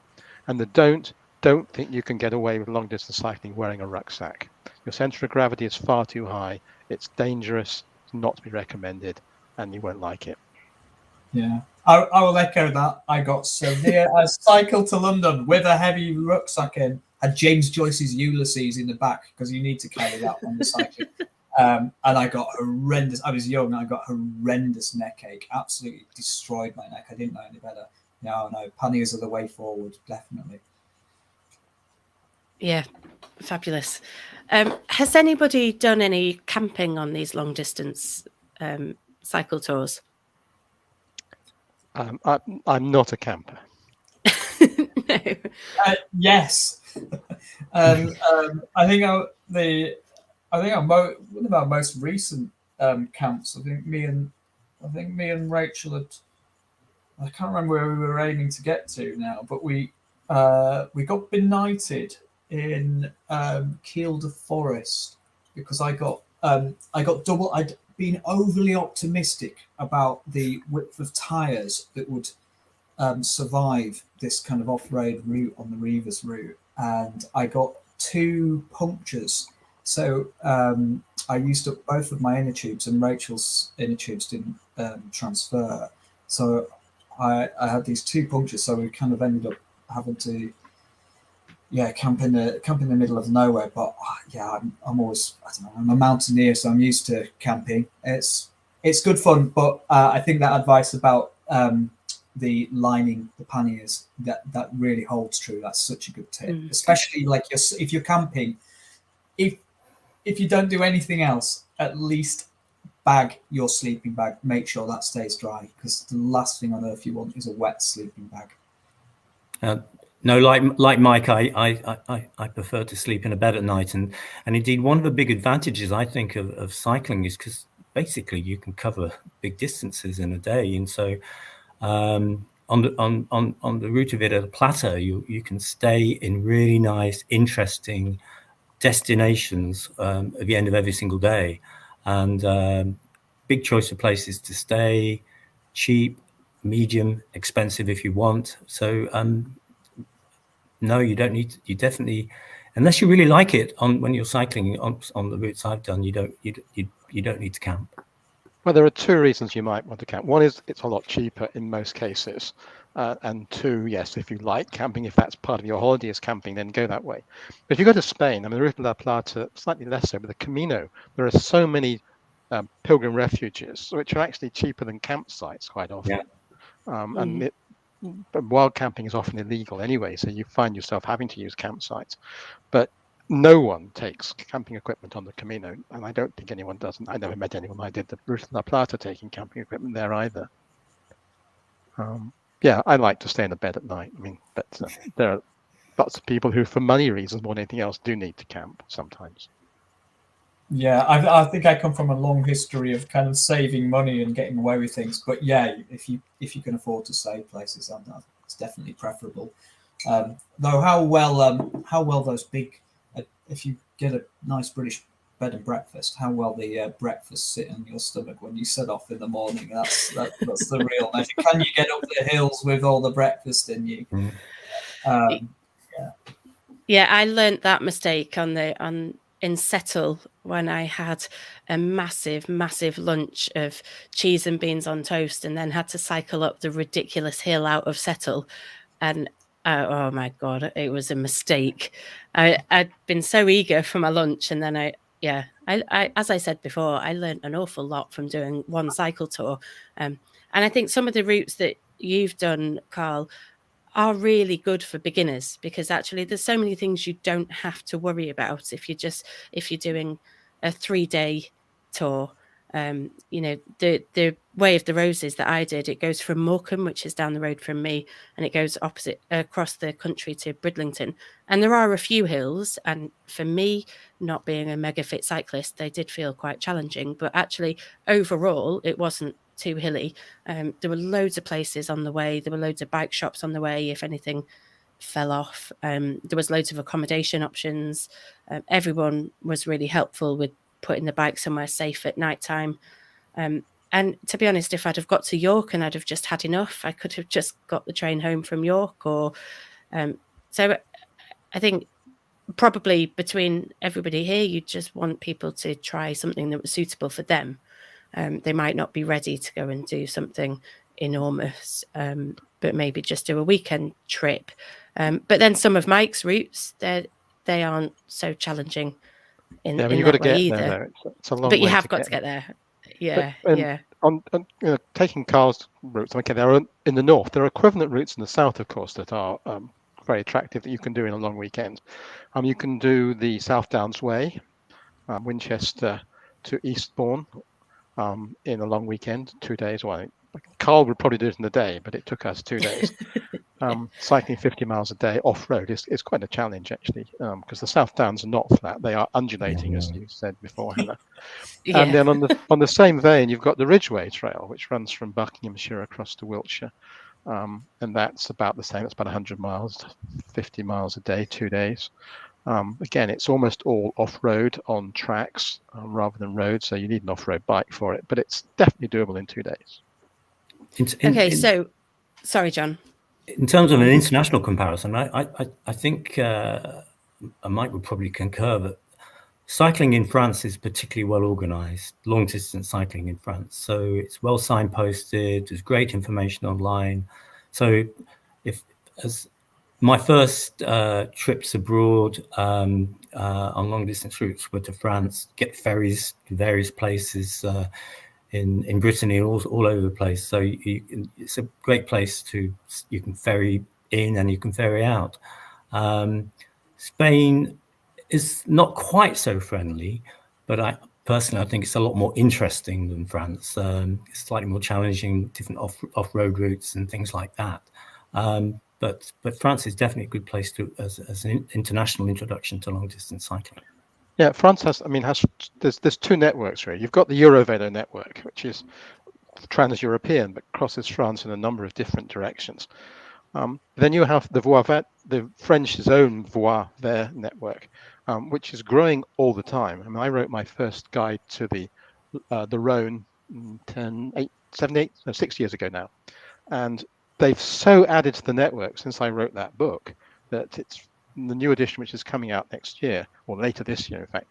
And the don't think you can get away with long distance cycling wearing a rucksack. Your center of gravity is far too high. It's dangerous. It's not to be recommended, and you won't like it. Yeah, I will echo that. I got severe. I cycled to London with a heavy rucksack in, had James Joyce's Ulysses in the back, because you need to carry that when you're cycling. And I got horrendous. I was young and I got horrendous neck ache. Absolutely destroyed my neck. I didn't know any better. No, panniers are the way forward, definitely. Yeah, fabulous. Has anybody done any camping on these long distance cycle tours? I'm not a camper. No. Yes. I think one of our most recent camps. I think me and Rachel had. I can't remember where we were aiming to get to now, but we got benighted in Kielder Forest because I got double. I'd been overly optimistic about the width of tyres that would survive this kind of off-road route on the Reivers route, and I got 2 punctures. So I used up both of my inner tubes, and Rachel's inner tubes didn't transfer. So I had these 2 punctures. So we kind of ended up having to camp in the middle of nowhere. But I'm always, I don't know, I'm a mountaineer, so I'm used to camping. It's good fun, but I think that advice about the lining the panniers, that really holds true. That's such a good tip, especially like if you're camping. If you don't do anything else, at least bag your sleeping bag. Make sure that stays dry, because the last thing on earth you want is a wet sleeping bag. No, like Mike, I prefer to sleep in a bed at night, and indeed one of the big advantages I think of cycling is because basically you can cover big distances in a day, and so on the route of it at a plateau, you can stay in really nice, interesting destinations at the end of every single day, and big choice of places to stay, cheap, medium, expensive if you want. So no, you don't need. You definitely, unless you really like it when you're cycling on the routes I've done, you don't need to camp. Well, there are two reasons you might want to camp. One is it's a lot cheaper in most cases. And two, yes, if you like camping, if that's part of your holiday is camping, then go that way. But if you go to Spain, I mean, the Ruta de la Plata, slightly less so, but the Camino, there are so many pilgrim refuges, which are actually cheaper than campsites quite often. Yeah. But wild camping is often illegal anyway, so you find yourself having to use campsites. But no one takes camping equipment on the Camino, and I don't think anyone does. I never met anyone I did the Ruta de la Plata taking camping equipment there either. Yeah, I like to stay in a bed at night. I mean, but there are lots of people who, for money reasons more than anything else, do need to camp sometimes. Yeah, I think I come from a long history of kind of saving money and getting away with things. But yeah, if you can afford to stay places, it's definitely preferable. Though how well those big, if you get a nice British bed and breakfast, how well the breakfast sit in your stomach when you set off in the morning. That's the real measure. Can you get up the hills with all the breakfast in you? Yeah, I learned that mistake in Settle when I had a massive lunch of cheese and beans on toast, and then had to cycle up the ridiculous hill out of Settle, and oh my God, it was a mistake. I'd been so eager for my lunch, and then I as I said before, I learned an awful lot from doing one cycle tour. And I think some of the routes that you've done, Carl, are really good for beginners, because actually there's so many things you don't have to worry about if you're doing a 3-day tour. The Way of the Roses that I did, it goes from Morecambe, which is down the road from me, and it goes opposite across the country to Bridlington. And there are a few hills, and for me, not being a mega fit cyclist, they did feel quite challenging. But actually, overall, it wasn't too hilly. There were loads of places on the way. There were loads of bike shops on the way if anything fell off. There was loads of accommodation options. Everyone was really helpful with putting the bike somewhere safe at night time. And to be honest, if I'd have got to York and I'd have just had enough, I could have just got the train home from York. So I think probably between everybody here, you just want people to try something that was suitable for them. They might not be ready to go and do something enormous, but maybe just do a weekend trip. But then some of Mike's routes, they aren't so challenging in you've that got to way get either. there. It's a long but you way have to got get to get there. there. Yeah. On taking Carl's routes, okay, there are in the north. There are equivalent routes in the south, of course, that are very attractive that you can do in a long weekend. You can do the South Downs Way, Winchester to Eastbourne, in a long weekend, 2 days. Well, Carl would probably do it in a day, but it took us 2 days. Cycling 50 miles a day off-road is quite a challenge, actually, because the South Downs are not flat. They are undulating, as you said before, Hannah. Yeah. And then on the same vein, you've got the Ridgeway Trail, which runs from Buckinghamshire across to Wiltshire. And that's about the same. It's about 100 miles, 50 miles a day, 2 days. Again, it's almost all off-road on tracks rather than road, so you need an off-road bike for it, but it's definitely doable in 2 days. So sorry, John. In terms of an international comparison, I think Mike would probably concur that cycling in France is particularly well organized, long distance cycling in France. So it's well signposted, there's great information online. So as my first trips abroad on long distance routes were to France, get ferries to various places in Brittany, all over the place. So it's a great place you can ferry in and you can ferry out. Spain is not quite so friendly, but I think it's a lot more interesting than France. It's slightly more challenging, different off-road routes and things like that. But France is definitely a good place as an international introduction to long-distance cycling. Yeah, France there's two networks really. You've got the Eurovelo network, which is trans-European, but crosses France in a number of different directions. Then you have the French's own Voie Vert network, which is growing all the time. I mean, I wrote my first guide to the Rhone 6 years ago now, and they've so added to the network since I wrote that book that it's the new edition, which is coming out next year or later this year, in fact,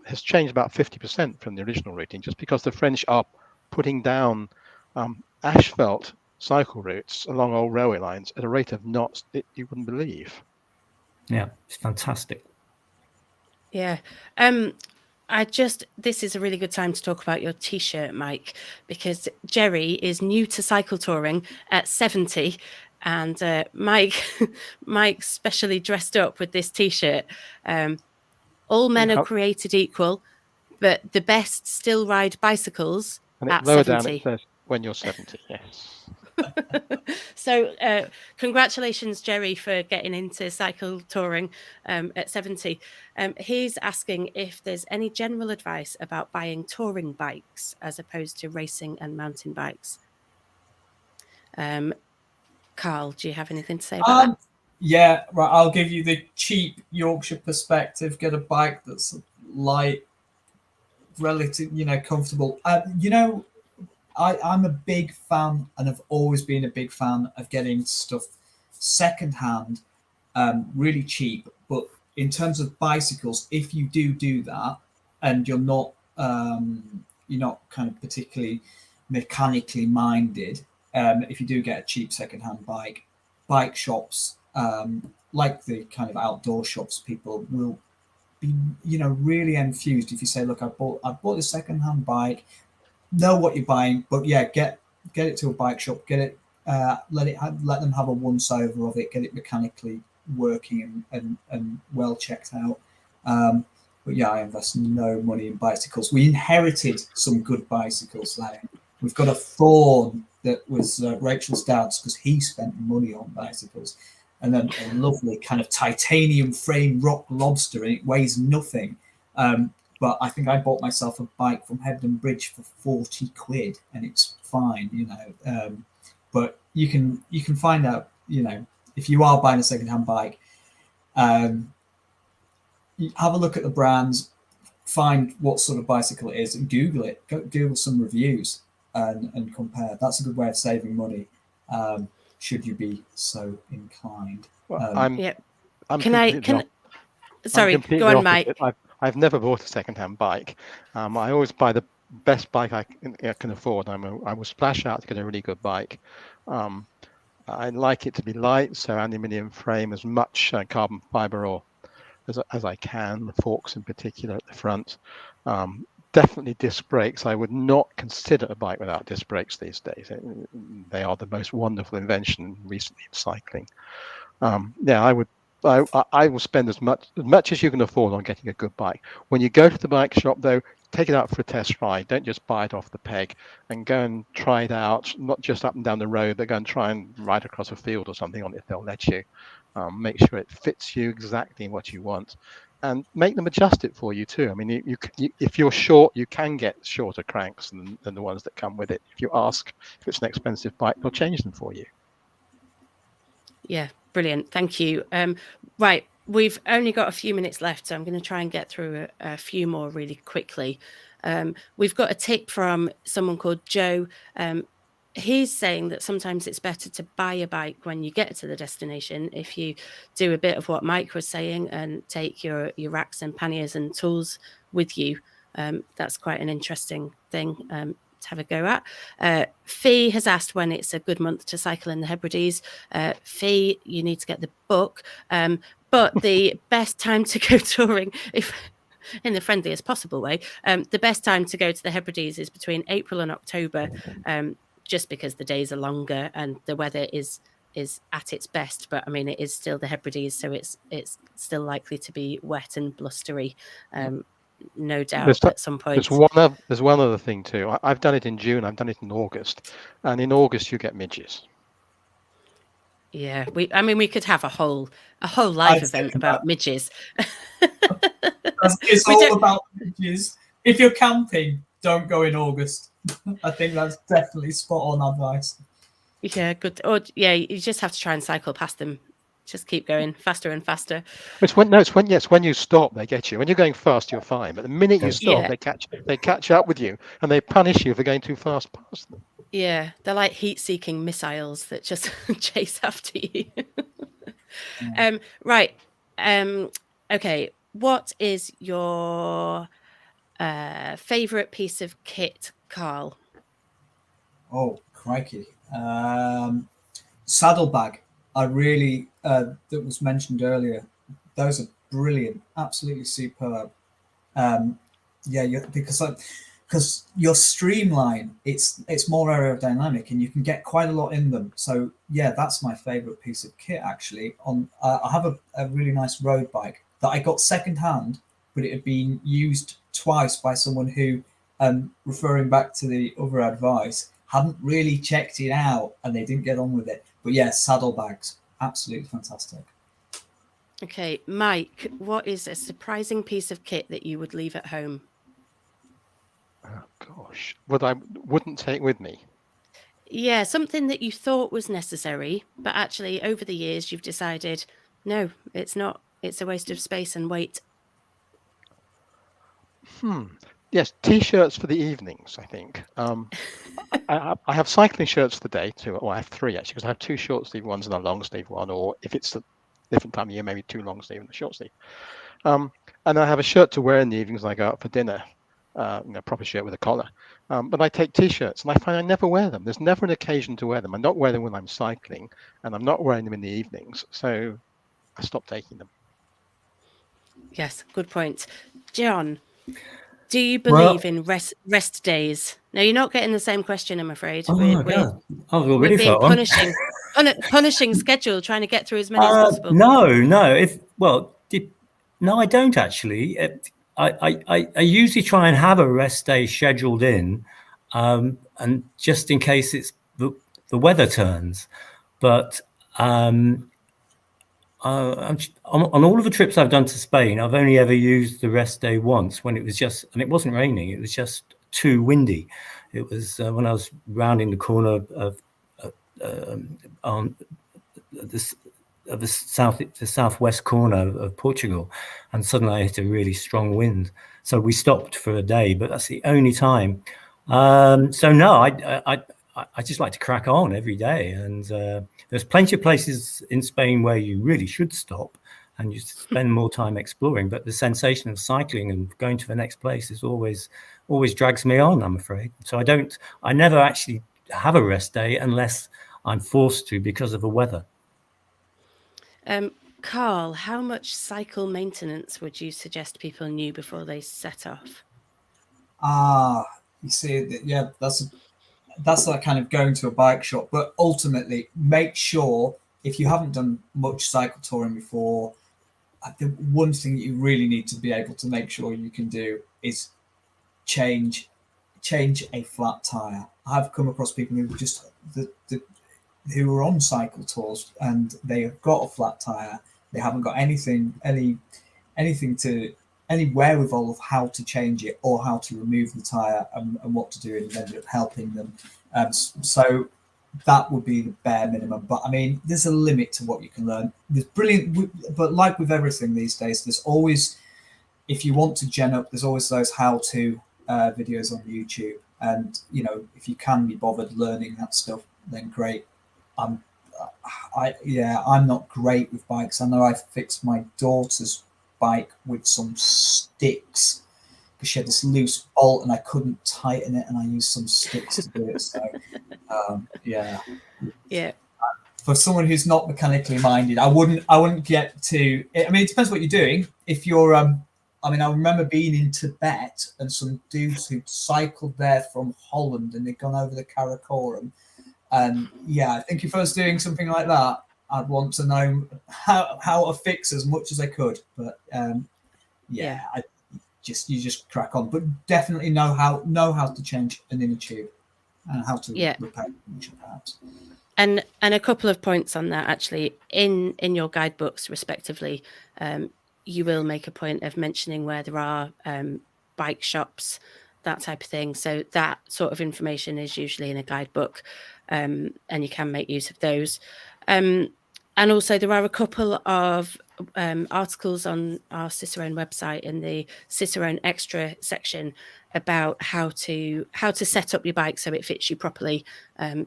has changed about 50% from the original routing, just because the French are putting down asphalt cycle routes along old railway lines at a rate of knots that you wouldn't believe. Yeah, it's fantastic. Yeah. This is a really good time to talk about your t-shirt, Mike, because Jerry is new to cycle touring at 70, and Mike specially dressed up with this t-shirt. All men are created equal, but the best still ride bicycles at lower 70. Down it says when you're 70, yes. So congratulations, Jerry, for getting into cycle touring at 70. He's asking if there's any general advice about buying touring bikes as opposed to racing and mountain bikes. Carl, do you have anything to say about that? Yeah, right. I'll give you the cheap Yorkshire perspective. Get a bike that's light, relative, comfortable. I'm a big fan, and I've always been a big fan of getting stuff secondhand, really cheap. But in terms of bicycles, if you do that, and you're not kind of particularly mechanically minded, if you do get a cheap secondhand bike shops, like the kind of outdoor shops, people will be, really enthused if you say, look, I bought a secondhand bike. Know what you're buying, but yeah, get it to a bike shop, get it, let them have a once over of it, get it mechanically working and well checked out. But yeah, I invest no money in bicycles. We inherited some good bicycles there. We've got a Thorn that was Rachel's dad's because he spent money on bicycles, and then a lovely kind of titanium frame Rock Lobster, and it weighs nothing. But I think I bought myself a bike from Hebden Bridge for 40 quid, and it's fine, but you can find out, if you are buying a secondhand bike, have a look at the brands, find what sort of bicycle it is, and Google it. Google some reviews and compare. That's a good way of saving money, should you be so inclined. Well, Sorry, go on, Mike. I've never bought a second-hand bike. I always buy the best bike I can afford. I will splash out to get a really good bike. I like it to be light, so aluminium frame, as much carbon fiber or as I can, the forks in particular at the front. Definitely disc brakes. I would not consider a bike without disc brakes these days. They are the most wonderful invention recently in cycling. I will spend as much as you can afford on getting a good bike. When you go to the bike shop, though, take it out for a test ride. Don't just buy it off the peg, and go and try it out, not just up and down the road, but go and try and ride across a field or something on it if they'll let you. Make sure it fits you exactly what you want, and make them adjust it for you too. I mean, you if you're short, you can get shorter cranks than the ones that come with it. If you ask if it's an expensive bike, they'll change them for you. Yeah, brilliant. Thank you. Right, we've only got a few minutes left, so I'm going to try and get through a few more really quickly. We've got a tip from someone called Joe. He's saying that sometimes it's better to buy a bike when you get to the destination. If you do a bit of what Mike was saying and take your racks and panniers and tools with you, that's quite an interesting thing to have a go at. Fee has asked when it's a good month to cycle in the Hebrides. Fee, you need to get the book. But the best time to go touring, in the friendliest possible way. The best time to go to the Hebrides is between April and October, just because the days are longer and the weather is at its best. But I mean, it is still the Hebrides, so it's still likely to be wet and blustery. No doubt at some point. There's one other thing too. I've done it in June. I've done it in August, and in August you get midges. Yeah, we could have a whole live event about midges. It's all about midges. If you're camping, don't go in August. I think that's definitely spot on advice. Yeah, good. Or yeah, you just have to try and cycle past them. Just keep going faster and faster. It's when you stop they get you. When you're going fast, you're fine. But the minute you stop, they catch up with you and they punish you for going too fast past them. Yeah, they're like heat-seeking missiles that just chase after you. Right. Okay. What is your favorite piece of kit, Carl? Oh, crikey. Saddlebag. I really, that was mentioned earlier. Those are brilliant. Absolutely superb. Because your streamline, it's more aerodynamic and you can get quite a lot in them. So yeah, that's my favorite piece of kit actually. I have a really nice road bike that I got secondhand, but it had been used twice by someone who, referring back to the other advice, hadn't really checked it out and they didn't get on with it. But yeah, saddlebags, absolutely fantastic. Okay, Mike, what is a surprising piece of kit that you would leave at home? Oh gosh, wouldn't take with me. Yeah, something that you thought was necessary, but actually over the years you've decided, no, it's not. It's a waste of space and weight. Yes, t-shirts for the evenings, I think. I have cycling shirts for the day too. Well, I have three actually, because I have two short sleeve ones and a long sleeve one, or if it's a different time of year, maybe two long sleeve and a short sleeve. And I have a shirt to wear in the evenings when I go out for dinner. Proper shirt with a collar. But I take t-shirts and I find I never wear them. There's never an occasion to wear them. I'm not wearing them when I'm cycling and I'm not wearing them in the evenings. So I stopped taking them. Yes, good point. John, do you believe in rest days? No, you're not getting the same question, I'm afraid. God. I've already being punishing schedule, trying to get through as many as possible. No, I don't actually. I usually try and have a rest day scheduled in, and just in case it's the weather turns. But on all of the trips I've done to Spain, I've only ever used the rest day once when it was and it wasn't raining. It was just too windy. It was when I was rounding the corner of on the southwest corner of Portugal, and suddenly I hit a really strong wind. So we stopped for a day, but that's the only time. So no, I just like to crack on every day, and there's plenty of places in Spain where you really should stop and you spend more time exploring. But the sensation of cycling and going to the next place is always drags me on, I'm afraid. So I never actually have a rest day unless I'm forced to because of the weather. Carl, how much cycle maintenance would you suggest people knew before they set off? You see, yeah, that's like kind of going to a bike shop. But ultimately, make sure, if you haven't done much cycle touring before, the one thing that you really need to be able to make sure you can do is change a flat tire. I've come across people who just who are on cycle tours and they have got a flat tire. They haven't got any wherewithal of how to change it or how to remove the tire and what to do, and it ended up helping them. So that would be the bare minimum. But I mean, there's a limit to what you can learn. There's brilliant, but like with everything these days, there's always, if you want to gen up, there's always those how-to videos on YouTube. And if you can be bothered learning that stuff, then great. I'm not great with bikes. I know I fixed my daughter's bike with some sticks because she had this loose bolt and I couldn't tighten it, and I used some sticks to do it. So yeah. For someone who's not mechanically minded, I wouldn't get to. I mean, it depends what you're doing. If you're I mean, I remember being in Tibet and some dudes who'd cycled there from Holland and they'd gone over the Karakoram. And yeah, I think if I was doing something like that, I'd want to know how to fix as much as I could. But Yeah. you just crack on. But definitely know how to change an inner tube and how to repair it, perhaps. And a couple of points on that, actually, in your guidebooks, respectively, you will make a point of mentioning where there are bike shops, that type of thing. So that sort of information is usually in a guidebook, and you can make use of those. And also there are a couple of articles on our Cicerone website in the Cicerone Extra section about how to set up your bike so it fits you properly.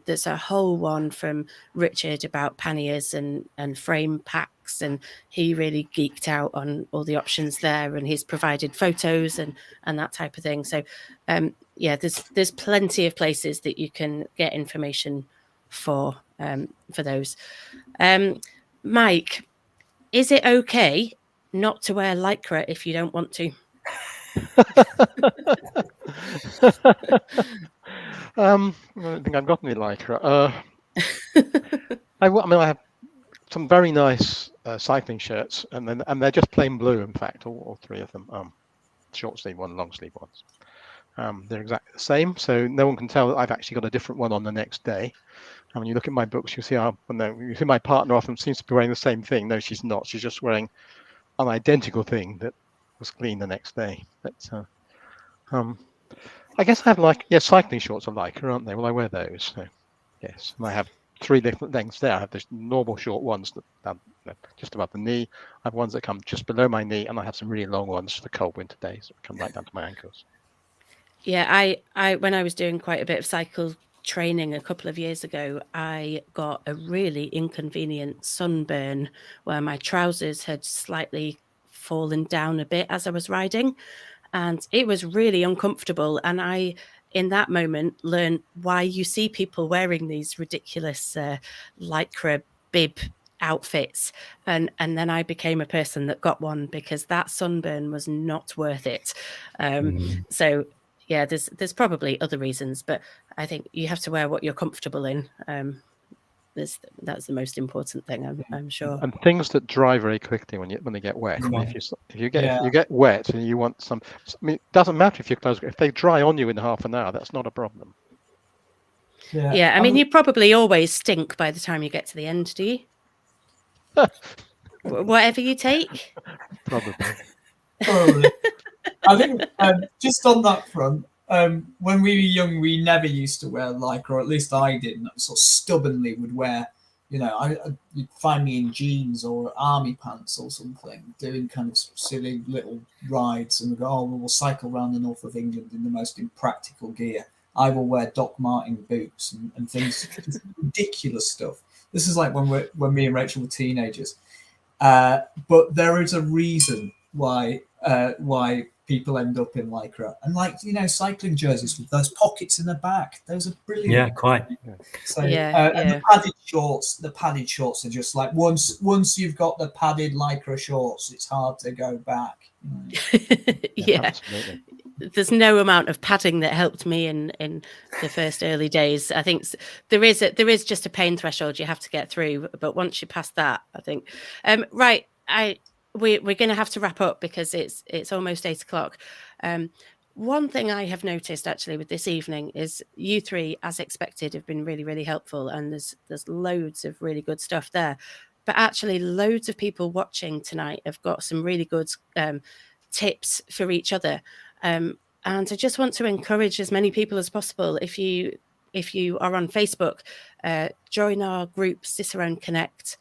There's a whole one from Richard about panniers and frame packs, and he really geeked out on all the options there, and he's provided photos and that type of thing. So there's plenty of places that you can get information for those. Mike, is it okay not to wear Lycra if you don't want to? I don't think I've got any Lycra. I have some very nice cycling shirts, and they're just plain blue. In fact, all three of them, short sleeve one, long sleeve ones. They're exactly the same, so no one can tell that I've actually got a different one on the next day. And when you look at my books, you see my partner often seems to be wearing the same thing. No, she's not. She's just wearing an identical thing that was clean the next day. But I guess I have cycling shorts are Lycra, aren't they? Well, I wear those. So yes, and I have three different lengths there. I have the normal short ones that just above the knee. I have ones that come just below my knee, and I have some really long ones for cold winter days that come right down to my ankles. Yeah, I when I was doing quite a bit of cycle training a couple of years ago, I got a really inconvenient sunburn where my trousers had slightly fallen down a bit as I was riding, and it was really uncomfortable. And I, in that moment, learned why you see people wearing these ridiculous Lycra bib outfits, and then I became a person that got one because that sunburn was not worth it. So yeah, there's probably other reasons, but I think you have to wear what you're comfortable in. That's the most important thing, I'm sure. And things that dry very quickly when they get wet. If you get wet and you want some, it doesn't matter if your clothes, if they dry on you in half an hour, that's not a problem. Yeah, I mean, you probably always stink by the time you get to the end, do you? Whatever you take? Probably. I think just on that front, when we were young, we never used to wear Lycra, or at least I didn't. I sort of stubbornly would wear, you'd find me in jeans or army pants or something, doing kind of silly little rides, and we'd go, oh, we'll cycle around the north of England in the most impractical gear. I will wear Doc Martin boots and things, ridiculous stuff. This is like when me and Rachel were teenagers. But there is a reason why people end up in Lycra, and cycling jerseys with those pockets in the back, those are brilliant. Yeah, quite. So and the padded shorts are just like once you've got the padded Lycra shorts, it's hard to go back. Yeah. Absolutely. There's no amount of padding that helped me in the first early days. I think there is just a pain threshold you have to get through, but once you pass that, I think right. We're going to have to wrap up because it's almost 8 o'clock. One thing I have noticed actually with this evening is you three, as expected, have been really, really helpful, and there's loads of really good stuff there. But actually, loads of people watching tonight have got some really good tips for each other. And I just want to encourage as many people as possible. If you are on Facebook, join our group Cicerone Connect,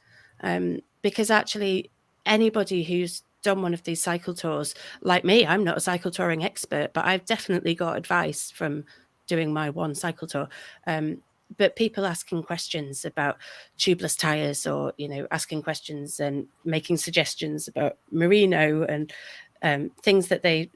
because actually anybody who's done one of these cycle tours, like me, I'm not a cycle touring expert, but I've definitely got advice from doing my one cycle tour. But people asking questions about tubeless tires, or asking questions and making suggestions about merino and things that they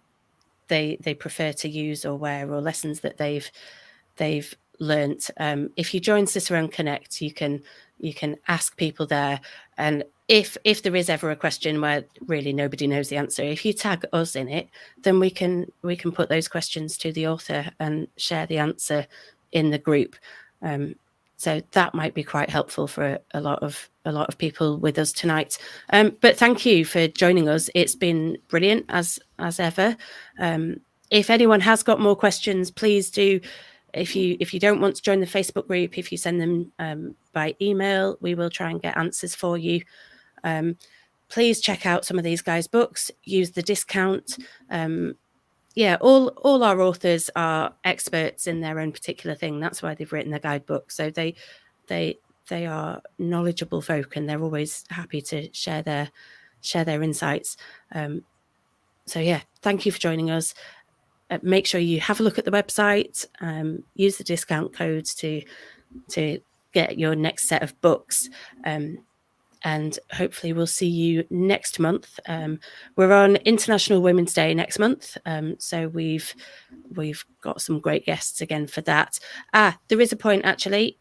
prefer to use or wear, or lessons that they've learnt. If you join Cicerone Connect, you can ask people there, and if there is ever a question where really nobody knows the answer, if you tag us in it, then we can put those questions to the author and share the answer in the group. So that might be quite helpful for a lot of people with us tonight. But thank you for joining us. It's been brilliant as ever. If anyone has got more questions, please do. If you don't want to join the Facebook group, if you send them by email, we will try and get answers for you. Please check out some of these guys' books, use the discount. Yeah, all our authors are experts in their own particular thing. That's why they've written the guidebook. So they are knowledgeable folk, and they're always happy to share their insights. So yeah, thank you for joining us. Make sure you have a look at the website, use the discount codes to get your next set of books. And hopefully we'll see you next month. We're on International Women's Day next month, so we've got some great guests again for that. There is a point actually.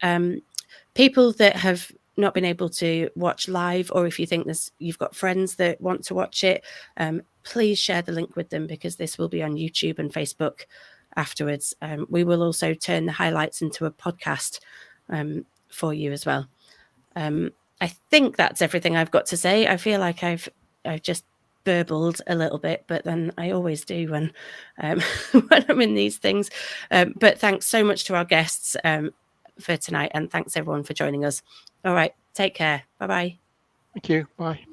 People that have not been able to watch live, or if you think you've got friends that want to watch it, please share the link with them, because this will be on YouTube and Facebook afterwards. We will also turn the highlights into a podcast for you as well. I think that's everything I've got to say. I feel like I've just burbled a little bit, but then I always do when when I'm in these things. But thanks so much to our guests for tonight, and thanks everyone for joining us. All right, take care. Bye-bye. Thank you. Bye.